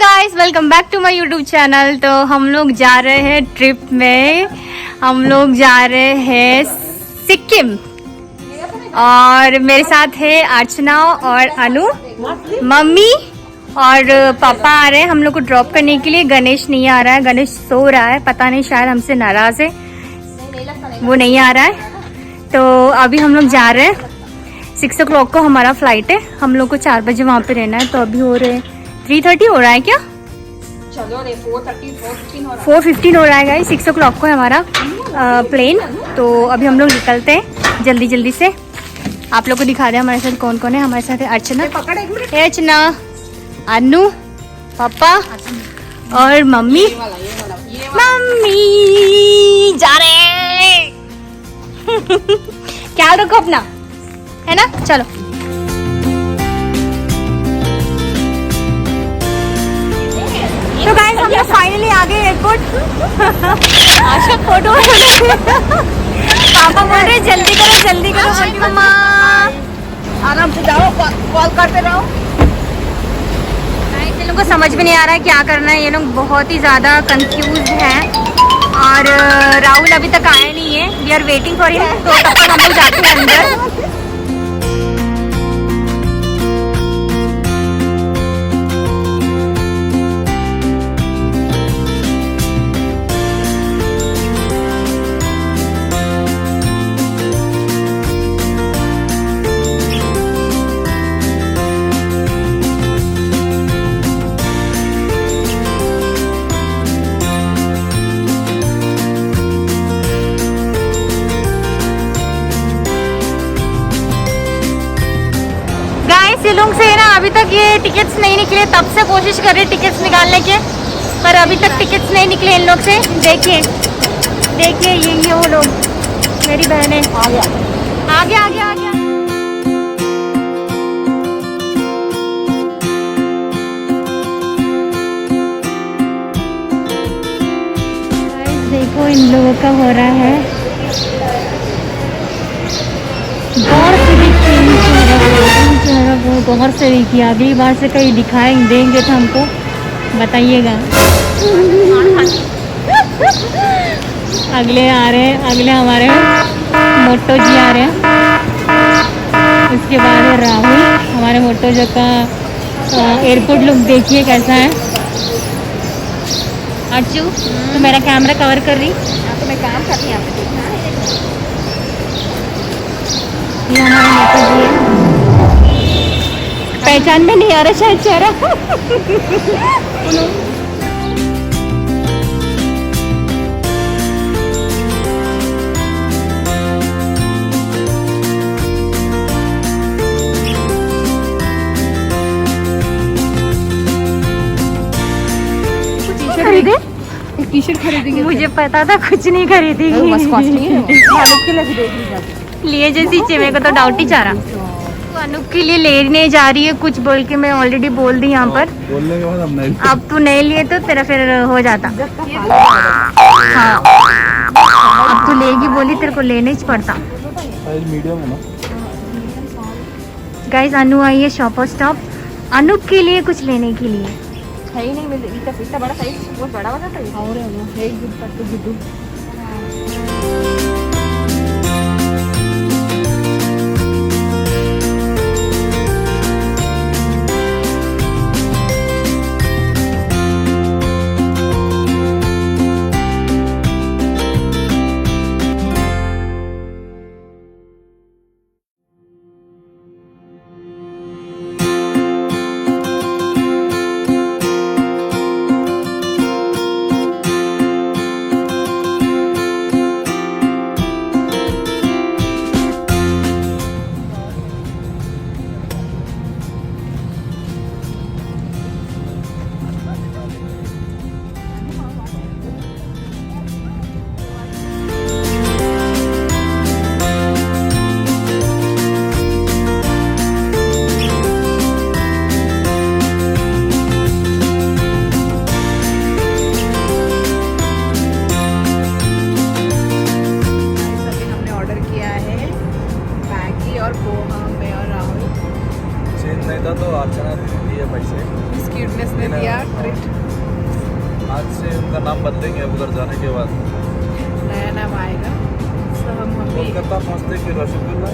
Guys, welcome back to my YouTube channel. तो हम लोग जा रहे हैं ट्रिप में, हम लोग जा रहे हैं सिक्किम और मेरे साथ है अर्चना और अनु, मम्मी और पापा आ रहे हैं हम लोग को ड्रॉप करने के लिए। गणेश नहीं आ रहा है, गणेश सो रहा है, पता नहीं शायद हमसे नाराज है, वो नहीं आ रहा है। तो अभी हम लोग जा रहे हैं, 6 o'clock को हमारा फ्लाइट है, हम लोग को 4 बजे वहाँ पे रहना है। तो अभी हो रहे 3:30 हो रहा है क्या? चलो 4:15 हो रहा है गाइस। 6 o'clock को है हमारा प्लेन। तो अभी हम लोग निकलते हैं जल्दी जल्दी से। आप लोग को दिखा दें हमारे साथ कौन कौन है। हमारे साथ है अर्चना, अर्चना, अनु, पापा और मम्मी। मम्मी जा रहे हैं ख्याल रखो अपना, है ना? चलो तो गाइस हम लोग फाइनली आ गए एयरपोर्ट। आशा फोटो पापा बोल रहे जल्दी करो जल्दी करो, बोल मम्मा आराम से जाओ, कॉल करते रहो। गाइस ये लोगों को समझ में नहीं आ रहा है क्या करना है, ये लोग बहुत ही ज़्यादा कंफ्यूज हैं। और राहुल अभी तक आया नहीं है, we are waiting for him. तो तब तक हम लोग जाते हैं अंदर। ये लोग से ना अभी तक ये टिकट्स नहीं निकले, तब से कोशिश कर रहे टिकट्स निकालने के, पर अभी तक टिकट्स नहीं निकले इन लोग से। देखिए देखिए ये वो लोग, मेरी बहनें। आ गया आ गया आ गया आ गया। देखो इन लोगों का हो रहा है गौर से देखिए। अगली बार से कहीं दिखाएं देंगे तो हमको बताइएगा। अगले आ रहे हैं, अगले हमारे मोटो जी आ रहे हैं, उसके बाद है राहुल। हमारे मोटो जो का एयरपोर्ट लुक देखिए कैसा है। अर्चू तो मेरा कैमरा कवर कर रही, तो मैं काम करती हूँ, यहाँ पे देखना है। ये हमारे मोटो जी है, पहचान में नहीं आ रहा शायद चेहरा। खरीदे टी शर्ट खरीदेंगे। मुझे पता था कुछ नहीं खरीदेगी, बस कॉस्टली है। मालूम के लिए देख लीजिए, लिए जैसी चाहिए, मेरे को तो डाउट ही चाह रहा। तो अनूप के लिए लेने जा रही है कुछ बोल के, मैं ऑलरेडी बोल दी यहाँ पर। बोलने के बाद अब तू नहीं लिए तो तेरा फिर हो जाता। हाँ अब तू लेगी बोली, तेरे को लेने ही पड़ता। गाइस अनु आई है शॉपर स्टॉप अनूप के लिए कुछ लेने के लिए। है ही नहीं मिल, इतना बड़ा साइज बहुत बड़ा वाला था। और है गुड्डू। आज से उनका नाम बदलेंगे उधर जाने के बाद। नया नाम आएगा। तो हम कोलकाता पहुँचते कि रसगुल्ला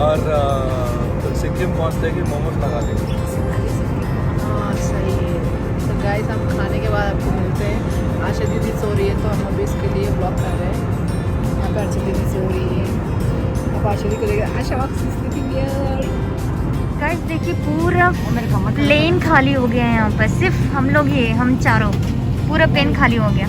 और फिर सिक्किम पहुँचते कि मोमोज लगा देंगे। हाँ सही है। तो गाइस हम खाने के बाद आपको मिलते हैं। आशा दीदी सो रही है तो हम अभी इसके लिए ब्लॉग कर रहे हैं। यहाँ पे आशा दीदी सो रही है। अब आशा दीदी को लेकर आशा वापस गाइस देखिए पूरा प्लेन खाली हो गया है यहाँ पर, सिर्फ हम लोग ही, हम चारों, पूरा प्लेन खाली हो गया।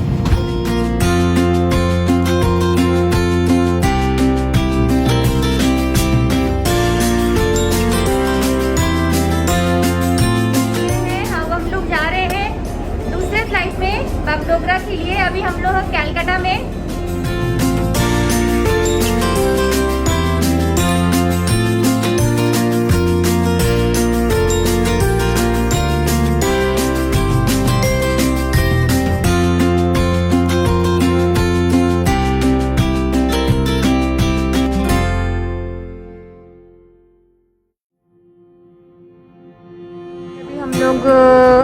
हम लोग जा रहे हैं दूसरे फ्लाइट में बागडोगरा के लिए। अभी हम लोग कलकत्ता में। लोग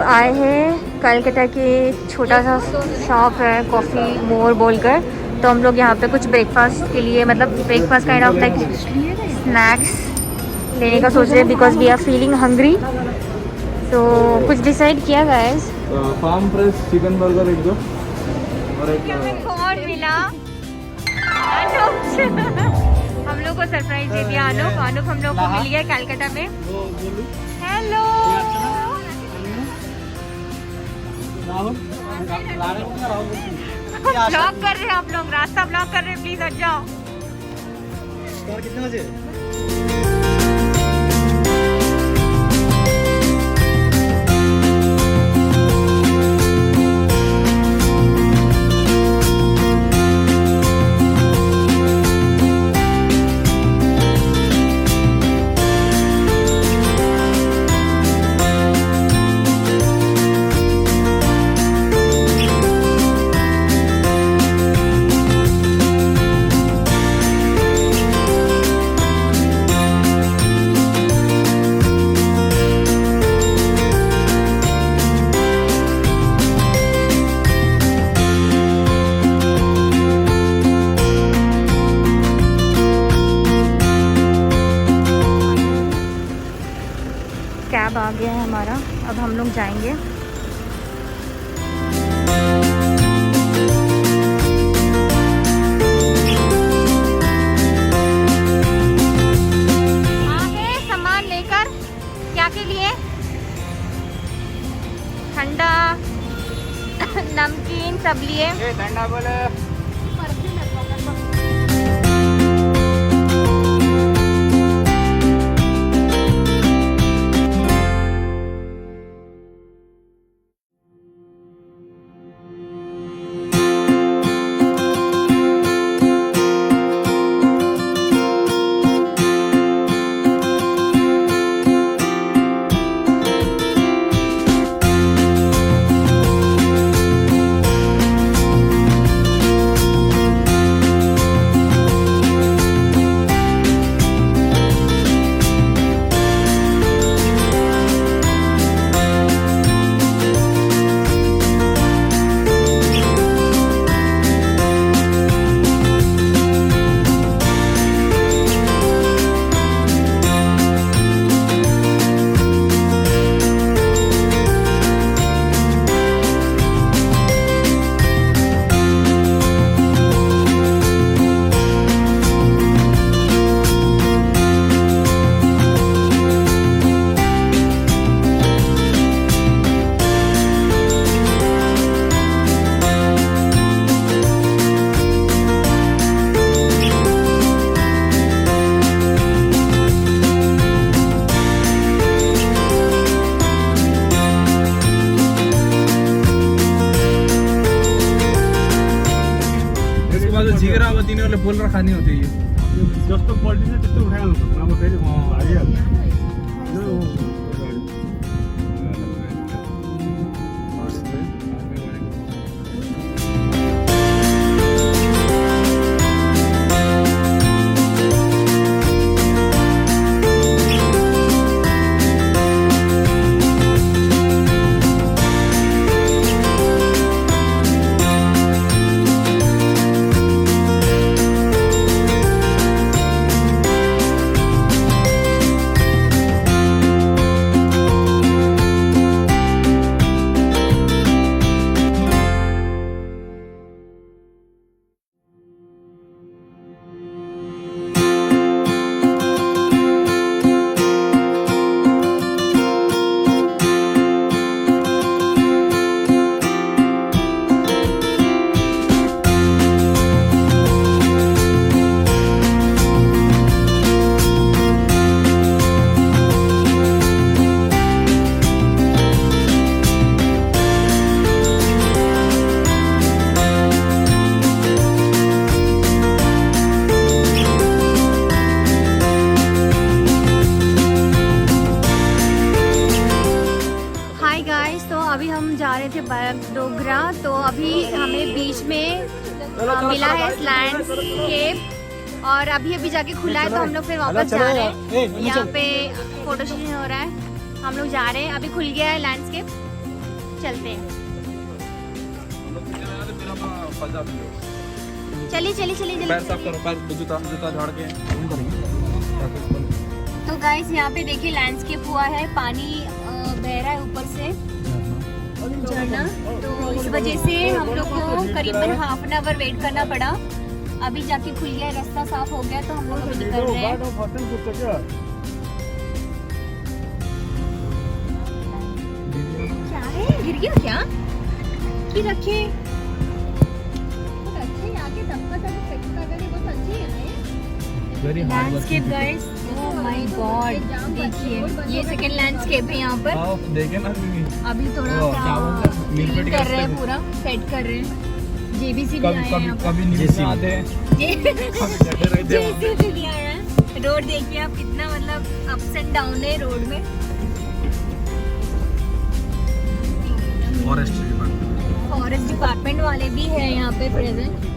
आए हैं कलकत्ता के, छोटा सा शॉप है कॉफ़ी मोर बोलकर। तो हम लोग यहाँ पे कुछ ब्रेकफास्ट के लिए, मतलब breakfast kind of like snacks लेने का सोच रहे हैं because we are feeling hungry. तो कुछ डिसाइड किया guys. Farm fresh chicken burger एक दो और एक कौन मिला? हम लोग को सरप्राइज दे दिया अनुप हम लोग को मिल गया कलकत्ता में। हेलो ब्लॉग कर रहे हैं आप लोग, रास्ता ब्लॉग कर रहे हैं, प्लीज हट जाओ। कितने बजे? कैब आ गया है हमारा, अब हम लोग जाएंगे। आगे सामान लेकर, क्या के लिए? ठंडा नमकीन सब लिए। ठंडा बोले। जीगरावती ने वाले बोल रखा नहीं होती है जस्तो पल्टिन्छ त्यस्तो उठाइहाल्नु नभए फेरि हारिहाल्छ। हम जा रहे थे बरगडोगरा, तो अभी हमें बीच में मिला है लैंडस्केप और अभी जाके खुला है, तो हम लोग फिर वापस जा रहे हैं। यहाँ पे फोटो सेशन हो रहा है, हम लोग जा रहे हैं, अभी खुल गया है लैंडस्केप, चलते हैं। चलिए पैर साफ करो, पैर जूता झाड़ के तो गाइस यहाँ पे देखिए लैंडस्केप हुआ है, पानी बह रहा है ऊपर से झरना, तो इस वजह से हम लोग को करीबन हाफ एन आवर वेट करना पड़ा। अभी जाके खुल गया, रास्ता साफ हो गया, तो हम लोग निकल रहे हैं। क्या है, गिर गया क्या? कि रखे आगे landscape guys, oh my God, देखिए ये सेकंड लैंडस्केप है यहाँ पर। देखे ना अभी थोड़ा क्लीन कर रहे हैं, पूरा सेट कर रहे हैं। जेबीसी भी आया है यहाँ पर, कभी न्यूज़ में आते हैं। जेबीसी भी आया है। रोड देखिए आप, कितना मतलब अप्स एंड डाउन है रोड में। फॉरेस्ट डिपार्टमेंट वाले भी है यहाँ पे प्रेजेंट।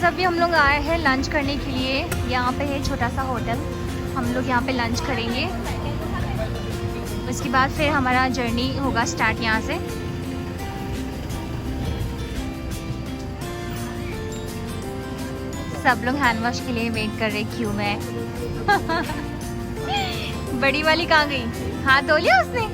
अभी हम लोग आए हैं लंच करने के लिए, यहाँ पे है छोटा सा होटल, हम लोग यहाँ पे लंच करेंगे, उसके बाद फिर हमारा जर्नी होगा स्टार्ट यहाँ से। सब लोग हैंड वॉश के लिए वेट कर रहे क्यू में। बड़ी वाली कहाँ गई? हाथ धो लिया उसने?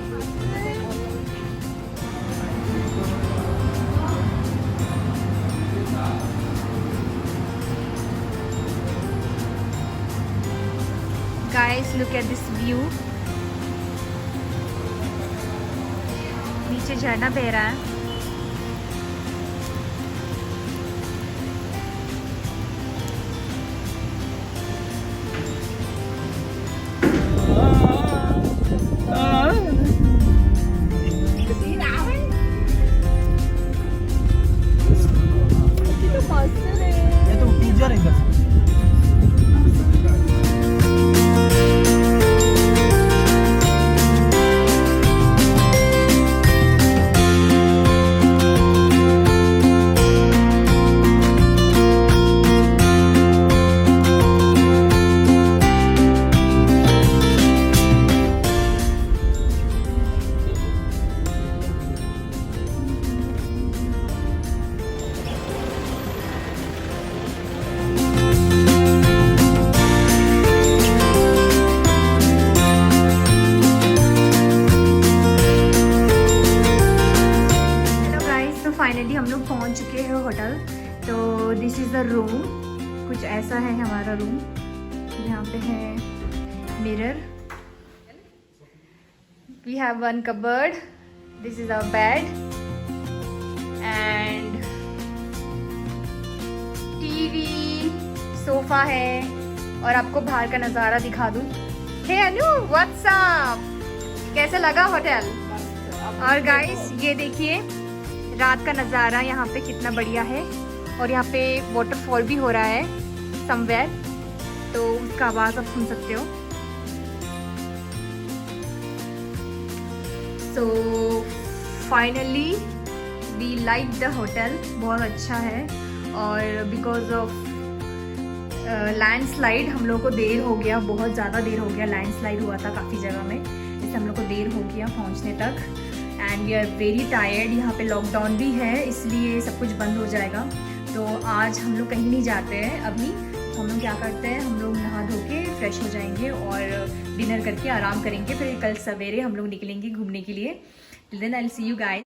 Guys, look at this view. नीचे झरना बह रहा है। ये तो पूजा नहीं कर सकते। फाइनली हम लोग पहुंच चुके हैं होटल। तो दिस इज़ द रूम, कुछ ऐसा है हमारा रूम। यहाँ पे है mirror, we have one cupboard, this is our bed and TV, sofa है, और आपको बाहर का नज़ारा दिखा दूँ। हे अनु, व्हाट्स अप, कैसा लगा होटल? और गाइस ये देखिए रात का नज़ारा यहाँ पे कितना बढ़िया है, और यहाँ पे वाटरफॉल भी हो रहा है समवेयर, तो उसका आवाज़ आप सुन सकते हो। So finally we like the hotel, बहुत अच्छा है। और बिकॉज ऑफ लैंडस्लाइड हम लोग को देर हो गया, बहुत ज़्यादा देर हो गया, लैंडस्लाइड हुआ था काफ़ी जगह में, इससे हम लोग को देर हो गया पहुँचने तक। And we are very tired, यहाँ पे लॉकडाउन भी है इसलिए सब कुछ बंद हो जाएगा, तो आज हम लोग कहीं नहीं जाते हैं। अभी हम लोग क्या करते हैं, हम लोग नहा धो के फ्रेश हो जाएंगे और डिनर करके आराम करेंगे, फिर कल सवेरे हम लोग निकलेंगे घूमने के लिए। Then I will see you guys.